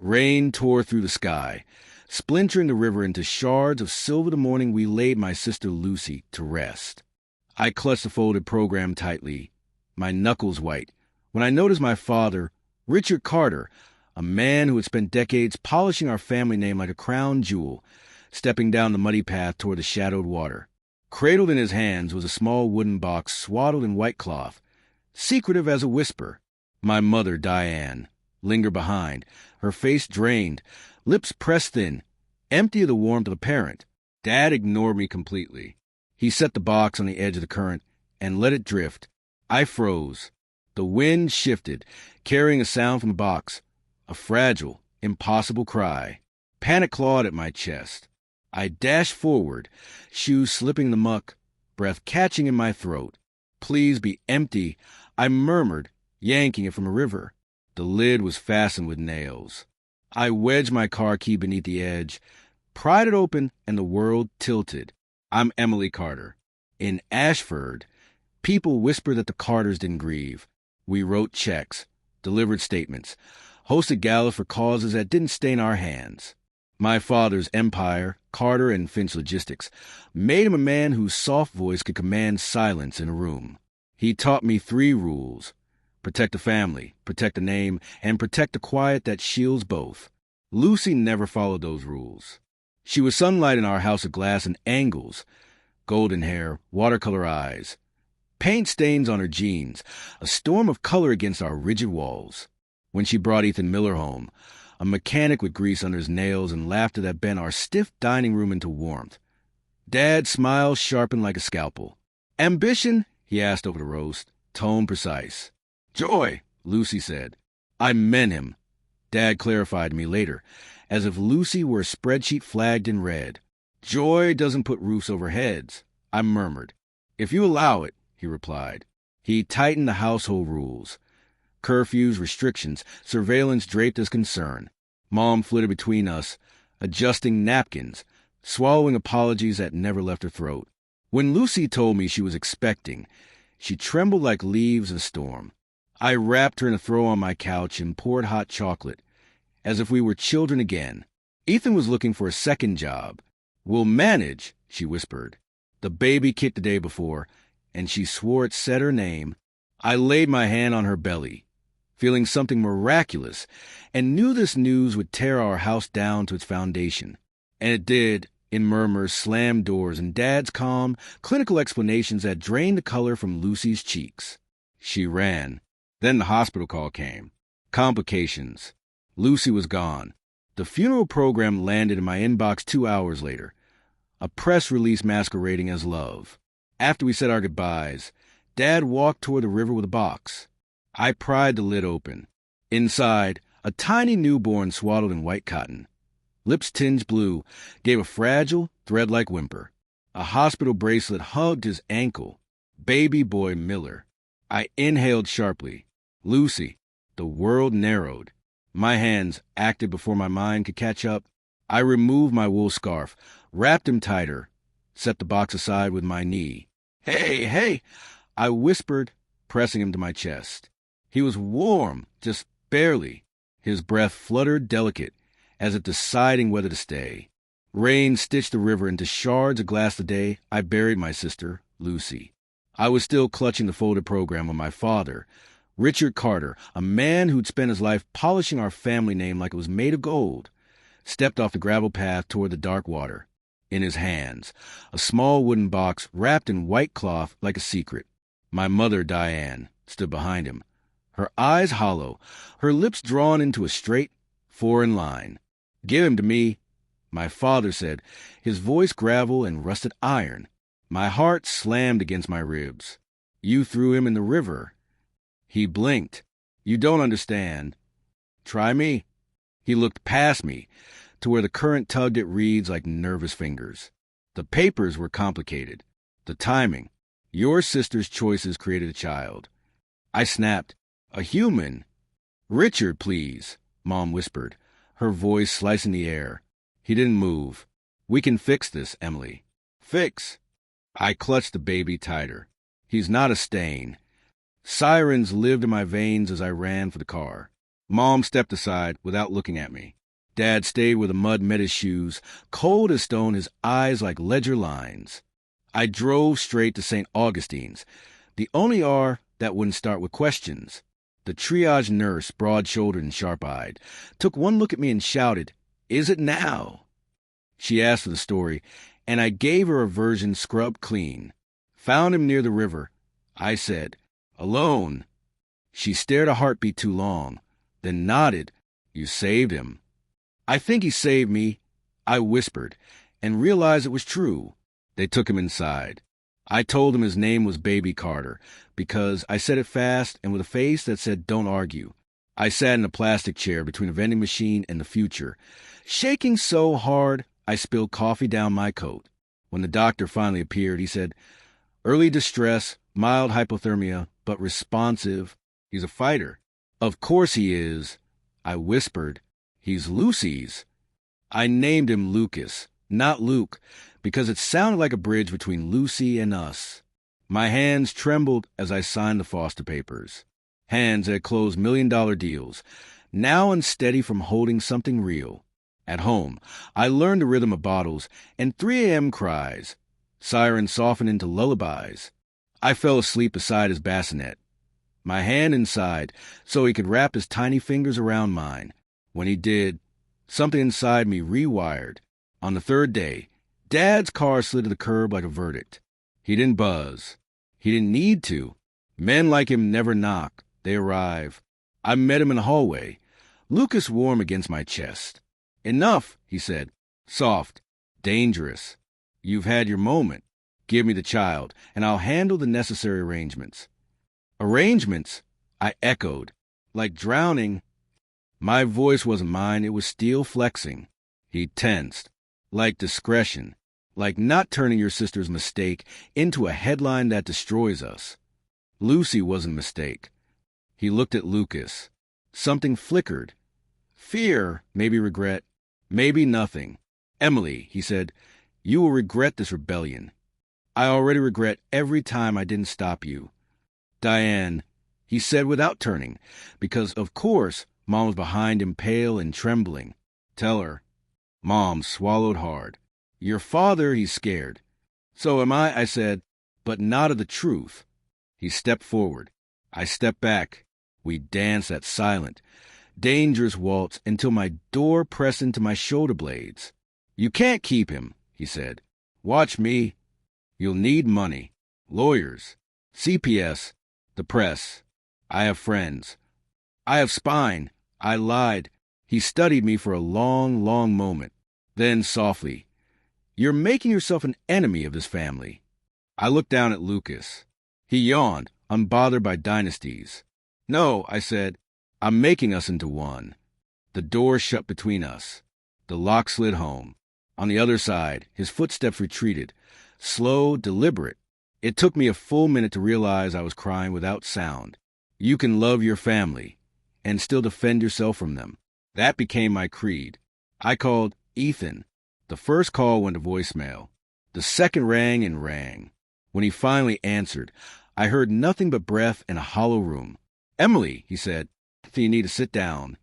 Rain tore through the sky, splintering the river into shards of silver. The morning we laid my sister Lucy to rest. I clutched the folded program tightly, my knuckles white, when I noticed my father, Richard Carter, a man who had spent decades polishing our family name like a crown jewel, stepping down the muddy path toward the shadowed water. Cradled in his hands was a small wooden box swaddled in white cloth, secretive as a whisper. My mother, Diane, lingered behind, her face drained, lips pressed thin, empty of the warmth of a parent. Dad ignored me completely. He set the box on the edge of the current and let it drift. I froze. The wind shifted, carrying a sound from the box, a fragile, impossible cry. Panic clawed at my chest. I dashed forward, shoes slipping in the muck, breath catching in my throat. "Please be empty," I murmured, yanking it from the river. The lid was fastened with nails. I wedged my car key beneath the edge, pried it open, and the world tilted. I'm Emily Carter. In Ashford, people whispered that the Carters didn't grieve. We wrote checks, delivered statements, hosted galas for causes that didn't stain our hands. My father's empire, Carter and Finch Logistics, made him a man whose soft voice could command silence in a room. He taught me 3 rules: protect the family, protect the name, and protect the quiet that shields both. Lucy never followed those rules. She was sunlight in our house of glass and angles, golden hair, watercolor eyes, paint stains on her jeans, a storm of color against our rigid walls. When she brought Ethan Miller home, a mechanic with grease under his nails and laughter that bent our stiff dining room into warmth, Dad's smile sharpened like a scalpel. "Ambition?" he asked over the roast, tone precise. "Joy," Lucy said. I meant him, Dad clarified to me later, as if Lucy were a spreadsheet flagged in red. "Joy doesn't put roofs over heads," I murmured. "If you allow it," he replied. He tightened the household rules. Curfews, restrictions, surveillance draped as concern. Mom flitted between us, adjusting napkins, swallowing apologies that never left her throat. When Lucy told me she was expecting, she trembled like leaves in a storm. I wrapped her in a throw on my couch and poured hot chocolate, as if we were children again. Ethan was looking for a second job. "We'll manage," she whispered. The baby kicked the day before, and she swore it said her name. I laid my hand on her belly, feeling something miraculous, and knew this news would tear our house down to its foundation. And it did, in murmurs, slammed doors, and Dad's calm, clinical explanations that drained the color from Lucy's cheeks. She ran. Then the hospital call came. Complications. Lucy was gone. The funeral program landed in my inbox 2 hours later, a press release masquerading as love. After we said our goodbyes, Dad walked toward the river with a box. I pried the lid open. Inside, a tiny newborn swaddled in white cotton. Lips tinged blue, gave a fragile, thread-like whimper. A hospital bracelet hugged his ankle. Baby boy Miller. I inhaled sharply. Lucy. The world narrowed. My hands acted before my mind could catch up. I removed my wool scarf, wrapped him tighter, set the box aside with my knee. "Hey, hey," I whispered, pressing him to my chest. He was warm, just barely. His breath fluttered delicate, as if deciding whether to stay. Rain stitched the river into shards of glass the day I buried my sister, Lucy. I was still clutching the folded program when my father, Richard Carter, a man who'd spent his life polishing our family name like it was made of gold, stepped off the gravel path toward the dark water. In his hands, a small wooden box wrapped in white cloth like a secret. My mother, Diane, stood behind him, her eyes hollow, her lips drawn into a straight, foreign line. "Give him to me," my father said, his voice gravel and rusted iron. My heart slammed against my ribs. "You threw him in the river." He blinked. "You don't understand." "Try me." He looked past me, to where the current tugged at reeds like nervous fingers. The papers were complicated. The timing. Your sister's choices created a child. I snapped. "A human." "Richard, please," Mom whispered, her voice slicing the air. He didn't move. "We can fix this, Emily." "Fix?" I clutched the baby tighter. "He's not a stain." Sirens lived in my veins as I ran for the car. Mom stepped aside without looking at me. Dad stayed where the mud met his shoes, cold as stone, his eyes like ledger lines. I drove straight to St. Augustine's, the only R that wouldn't start with questions. The triage nurse, broad-shouldered and sharp-eyed, took one look at me and shouted, "Is it now?" She asked for the story, and I gave her a version scrubbed clean. Found him near the river. I said, "Alone." She stared a heartbeat too long, then nodded. "You saved him." "I think he saved me," I whispered, and realized it was true. They took him inside. I told him his name was Baby Carter, because I said it fast and with a face that said, "Don't argue." I sat in a plastic chair between a vending machine and the future, shaking so hard I spilled coffee down my coat. When the doctor finally appeared, he said, "Early distress, mild hypothermia, but responsive. He's a fighter." "Of course he is," I whispered. "He's Lucy's." I named him Lucas, not Luke, because it sounded like a bridge between Lucy and us. My hands trembled as I signed the foster papers. Hands that had closed million-dollar deals, now unsteady from holding something real. At home, I learned the rhythm of bottles and 3 a.m. cries. Sirens softened into lullabies. I fell asleep beside his bassinet, my hand inside so he could wrap his tiny fingers around mine. When he did, something inside me rewired. On the 3rd day, Dad's car slid to the curb like a verdict. He didn't buzz. He didn't need to. Men like him never knock. They arrive. I met him in the hallway. Lucas warm against my chest. "Enough," he said. Soft. Dangerous. "You've had your moment. Give me the child, and I'll handle the necessary arrangements." "Arrangements?" I echoed. Like drowning. My voice wasn't mine, it was steel flexing. He tensed. Like discretion. Like not turning your sister's mistake into a headline that destroys us. Lucy wasn't a mistake. He looked at Lucas. Something flickered. Fear, maybe regret, maybe nothing. "Emily," he said, "you will regret this rebellion." "I already regret every time I didn't stop you." "Diane," he said without turning, because, of course, Mom was behind him, pale and trembling. "Tell her." Mom swallowed hard. "Your father," he's scared. "So am I," said, but not of the truth. He stepped forward. I stepped back. We danced that silent, dangerous waltz until my door pressed into my shoulder blades. "You can't keep him," he said. "Watch me. You'll need money. Lawyers. CPS. The press. I have friends. I have spine." I lied. He studied me for a long, long moment. Then, softly, "You're making yourself an enemy of this family." I looked down at Lucas. He yawned, unbothered by dynasties. "No," I said, "I'm making us into one." The door shut between us. The lock slid home. On the other side, his footsteps retreated, slow, deliberate. It took me a full minute to realize I was crying without sound. You can love your family and still defend yourself from them. That became my creed. I called Ethan. The first call went to voicemail. The second rang and rang. When he finally answered, I heard nothing but breath in a hollow room. "Emily," he said, "do you need to sit down?"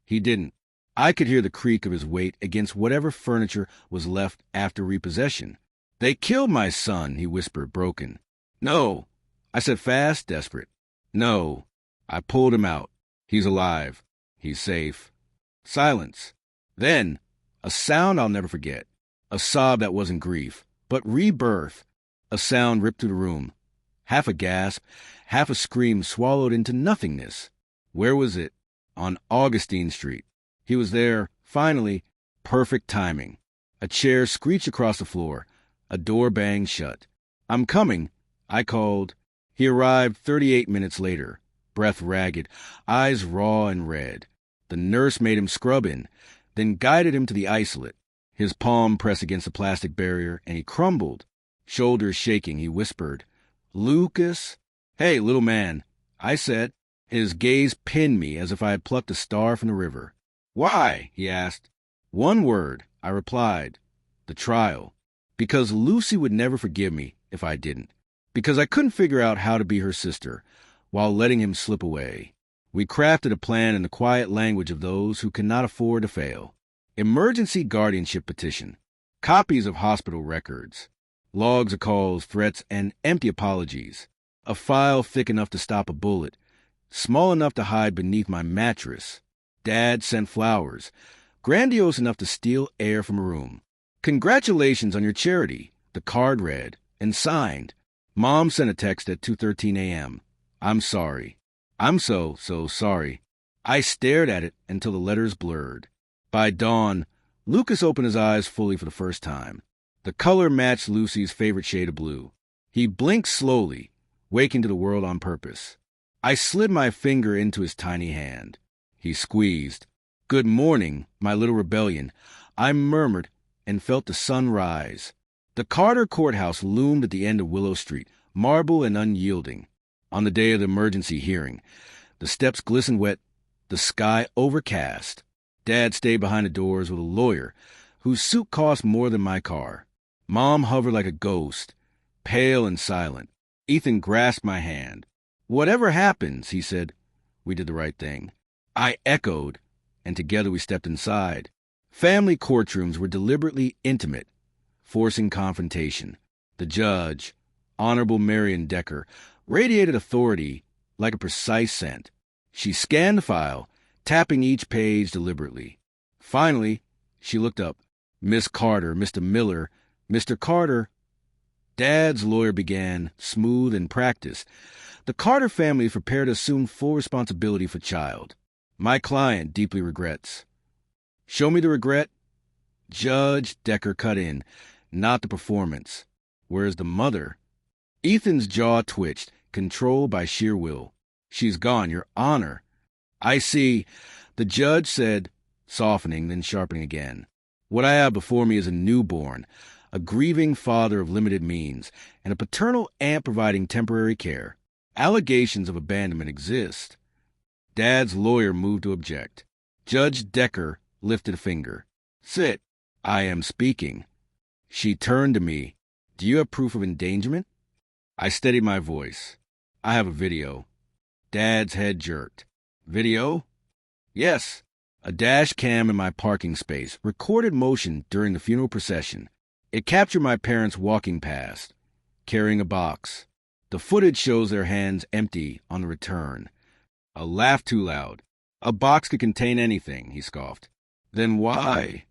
He didn't. I could hear the creak of his weight against whatever furniture was left after repossession. "They killed my son," he whispered, broken. "No." I said fast, desperate. "No." I pulled him out. "He's alive. He's safe." Silence. Then, a sound I'll never forget. A sob that wasn't grief, but rebirth. A sound ripped through the room. Half a gasp, half a scream swallowed into nothingness. Where was it? On Augustine Street. He was there, finally. Perfect timing. A chair screeched across the floor. A door banged shut. "I'm coming," I called. He arrived 38 minutes later, breath ragged, eyes raw and red. The nurse made him scrub in, then guided him to the isolate. His palm pressed against the plastic barrier, and he crumbled. Shoulders shaking, he whispered, "Lucas?" "Hey, little man," I said. His gaze pinned me as if I had plucked a star from the river. "Why?" he asked. One word, I replied. The trial. Because Lucy would never forgive me if I didn't. Because I couldn't figure out how to be her sister while letting him slip away. We crafted a plan in the quiet language of those who cannot afford to fail. Emergency guardianship petition. Copies of hospital records. Logs of calls, threats, and empty apologies. A file thick enough to stop a bullet. Small enough to hide beneath my mattress. Dad sent flowers. Grandiose enough to steal air from a room. Congratulations on your charity, the card read, and signed. Mom sent a text at 2:13 a.m. I'm sorry. I'm so sorry. I stared at it until the letters blurred. By dawn, Lucas opened his eyes fully for the first time. The color matched Lucy's favorite shade of blue. He blinked slowly, waking to the world on purpose. I slid my finger into his tiny hand. He squeezed. Good morning, my little rebellion. I murmured and felt the sun rise. The Carter Courthouse loomed at the end of Willow Street, marble and unyielding. On the day of the emergency hearing, the steps glistened wet, the sky overcast. Dad stayed behind the doors with a lawyer whose suit cost more than my car. Mom hovered like a ghost, pale and silent. Ethan grasped my hand. Whatever happens, he said, we did the right thing. I echoed, and together we stepped inside. Family courtrooms were deliberately intimate, forcing confrontation. The judge, Honorable Marion Decker, radiated authority like a precise scent. She scanned the file, tapping each page deliberately. Finally, she looked up. Miss Carter, Mr. Miller, Mr. Carter. Dad's lawyer began, smooth and practiced. The Carter family is prepared to assume full responsibility for child. My client deeply regrets. Show me the regret. Judge Decker cut in. Not the performance. Where's the mother? Ethan's jaw twitched, controlled by sheer will. She's gone, Your Honor. I see, the judge said, softening, then sharpening again. What I have before me is a newborn, a grieving father of limited means, and a paternal aunt providing temporary care. Allegations of abandonment exist. Dad's lawyer moved to object. Judge Decker lifted a finger. Sit. I am speaking. She turned to me. Do you have proof of endangerment? I steadied my voice. I have a video. Dad's head jerked. Video? Yes. A dash cam in my parking space recorded motion during the funeral procession. It captured my parents walking past, carrying a box. The footage shows their hands empty on the return. A laugh too loud. A box could contain anything, he scoffed. Then why?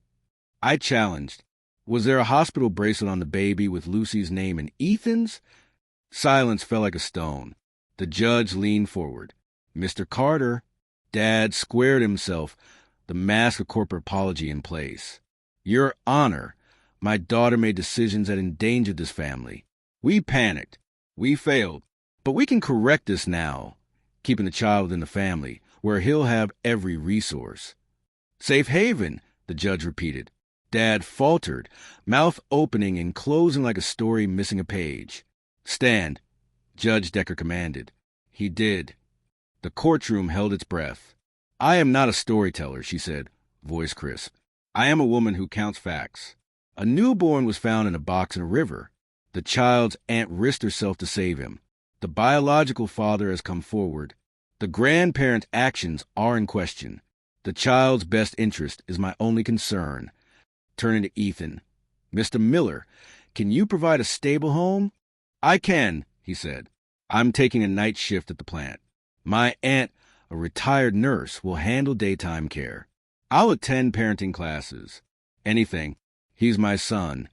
I challenged. Was there a hospital bracelet on the baby with Lucy's name and Ethan's? Silence fell like a stone. The judge leaned forward. Mr. Carter. Dad squared himself, the mask of corporate apology in place. Your Honor, my daughter made decisions that endangered this family. We panicked. We failed. But we can correct this now, keeping the child within the family, where he'll have every resource. Safe haven, the judge repeated. Dad faltered, mouth opening and closing like a story missing a page. Stand, Judge Decker commanded. He did. The courtroom held its breath. I am not a storyteller, she said, voice crisp. I am a woman who counts facts. A newborn was found in a box in a river. The child's aunt risked herself to save him. The biological father has come forward. The grandparent's actions are in question. The child's best interest is my only concern. Turning to Ethan. Mr. Miller, can you provide a stable home? I can, he said. I'm taking a night shift at the plant. My aunt, a retired nurse, will handle daytime care. I'll attend parenting classes. Anything. He's my son.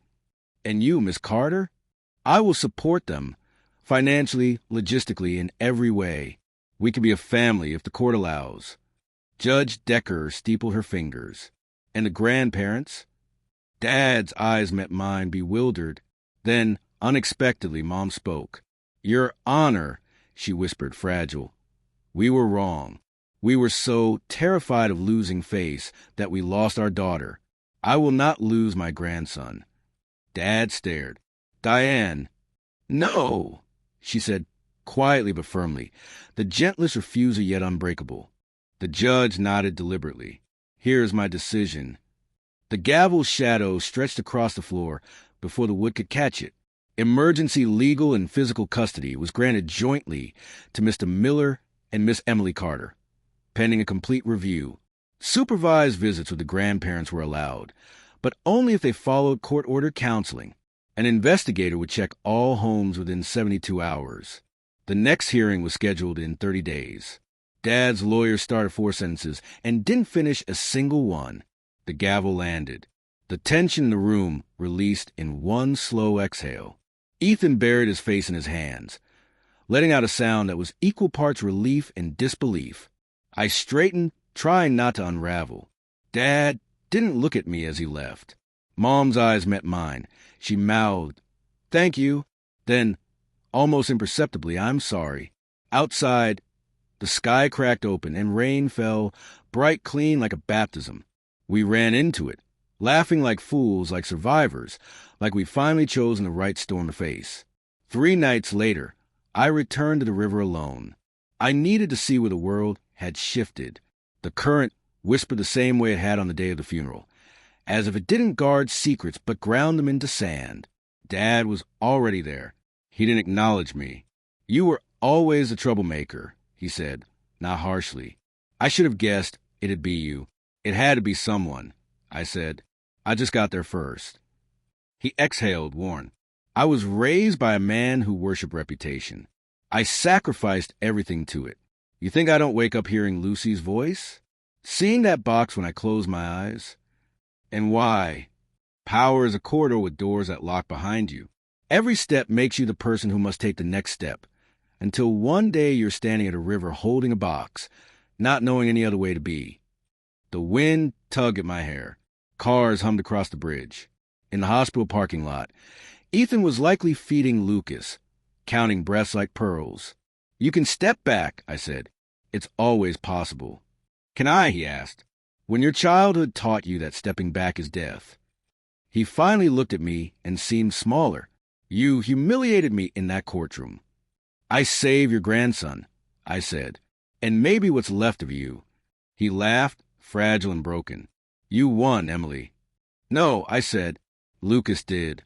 And you, Miss Carter? I will support them, financially, logistically, in every way. We can be a family if the court allows. Judge Decker steepled her fingers. And the grandparents? Dad's eyes met mine, bewildered. Then, unexpectedly, Mom spoke. Your Honor, she whispered, fragile. We were wrong. We were so terrified of losing face that we lost our daughter. I will not lose my grandson. Dad stared. Diane. No, she said, quietly but firmly, the gentlest refusal yet unbreakable. The judge nodded deliberately. Here's my decision. The gavel's shadow stretched across the floor before the wood could catch it. Emergency legal and physical custody was granted jointly to Mr. Miller and Miss Emily Carter. pending a complete review. Supervised visits with the grandparents were allowed, but only if they followed court-ordered counseling. An investigator would check all homes within 72 hours. The next hearing was scheduled in 30 days. Dad's lawyer started 4 sentences and didn't finish a single one. The gavel landed. The tension in the room released in one slow exhale. Ethan buried his face in his hands, letting out a sound that was equal parts relief and disbelief. I straightened, trying not to unravel. Dad didn't look at me as he left. Mom's eyes met mine. She mouthed, "Thank you." Then, almost imperceptibly, "I'm sorry." Outside, the sky cracked open and rain fell, bright clean like a baptism. We ran into it, laughing like fools, like survivors, like we'd finally chosen the right storm to face. 3 nights later, I returned to the river alone. I needed to see where the world had shifted. The current whispered the same way it had on the day of the funeral, as if it didn't guard secrets but ground them into sand. Dad was already there. He didn't acknowledge me. "You were always a troublemaker," he said, not harshly. "I should have guessed it'd be you. It had to be someone," I said. "I just got there first." He exhaled, warned. "I was raised by a man who worshiped reputation. I sacrificed everything to it. You think I don't wake up hearing Lucy's voice? Seeing that box when I close my eyes? And why? Power is a corridor with doors that lock behind you. Every step makes you the person who must take the next step, until one day you're standing at a river holding a box, not knowing any other way to be." The wind tugged at my hair. Cars hummed across the bridge. In the hospital parking lot, Ethan was likely feeding Lucas, counting breaths like pearls. "You can step back," I said. "It's always possible." "Can I?" he asked. "When your childhood taught you that stepping back is death." He finally looked at me and seemed smaller. "You humiliated me in that courtroom." "I saved your grandson," I said, "and maybe what's left of you." He laughed, fragile and broken. "You won, Emily." "No," I said. "Lucas did."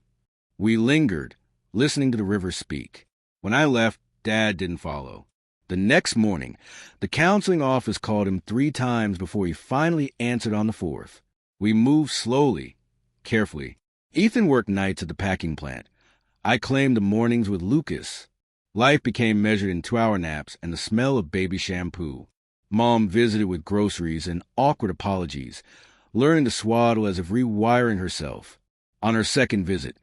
We lingered, listening to the river speak. When I left, Dad didn't follow. The next morning, the counseling office called him 3 times before he finally answered on the 4th. We moved slowly, carefully. Ethan worked nights at the packing plant. I claimed the mornings with Lucas. Life became measured in 2-hour naps and the smell of baby shampoo. Mom visited with groceries and awkward apologies, learning to swaddle as if rewiring herself. On her second visit,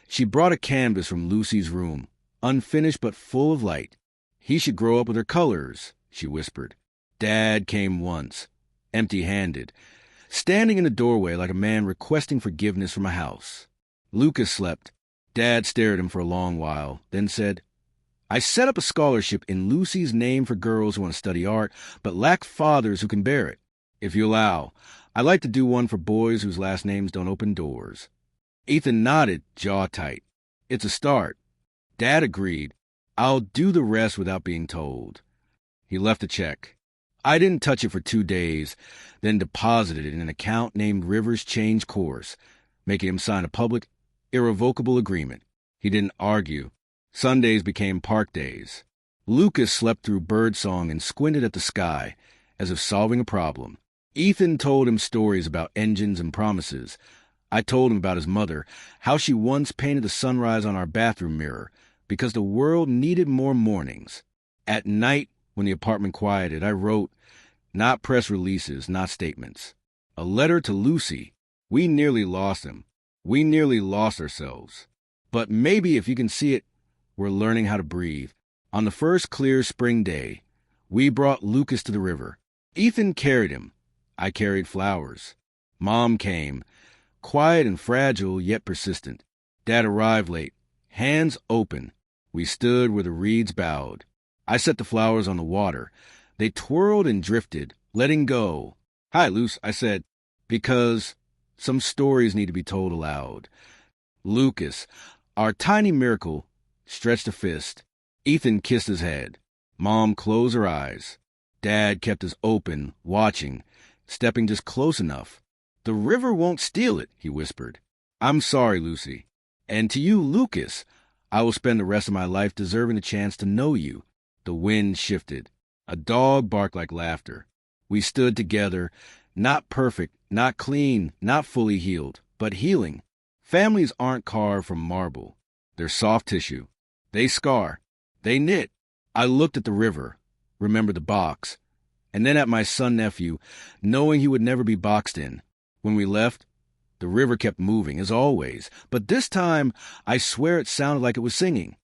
she brought a canvas from Lucy's room, unfinished but full of light. "He should grow up with her colors," she whispered. Dad came once, empty-handed, standing in the doorway like a man requesting forgiveness from a house. Lucas slept. Dad stared at him for a long while, then said, "I set up a scholarship in Lucy's name for girls who want to study art, but lack fathers who can bear it. If you allow, I'd like to do one for boys whose last names don't open doors." Ethan nodded, jaw tight. "It's a start." Dad agreed. "I'll do the rest without being told." He left a check. I didn't touch it for 2 days, then deposited it in an account named Rivers Change Course, making him sign a public, irrevocable agreement. He didn't argue. Sundays became park days. Lucas slept through birdsong and squinted at the sky, as if solving a problem. Ethan told him stories about engines and promises. I told him about his mother, how she once painted the sunrise on our bathroom mirror, because the world needed more mornings. At night, when the apartment quieted, I wrote, not press releases, not statements. A letter to Lucy. We nearly lost him. We nearly lost ourselves. But maybe if you can see it, we're learning how to breathe. On the first clear spring day, we brought Lucas to the river. Ethan carried him. I carried flowers. Mom came, quiet and fragile, yet persistent. Dad arrived late, hands open. We stood where the reeds bowed. I set the flowers on the water. They twirled and drifted, letting go. "Hi, Luce," I said, because some stories need to be told aloud. Lucas, our tiny miracle, stretched a fist. Ethan kissed his head. Mom closed her eyes. Dad kept his open, watching, stepping just close enough. "The river won't steal it," he whispered. "I'm sorry, Lucy. And to you, Lucas, I will spend the rest of my life deserving the chance to know you." The wind shifted. A dog barked like laughter. We stood together, not perfect, not clean, not fully healed, but healing. Families aren't carved from marble. They're soft tissue. They scar. They knit. I looked at the river, remembered the box, and then at my son-nephew, knowing he would never be boxed in. When we left, the river kept moving, as always, but this time I swear it sounded like it was singing.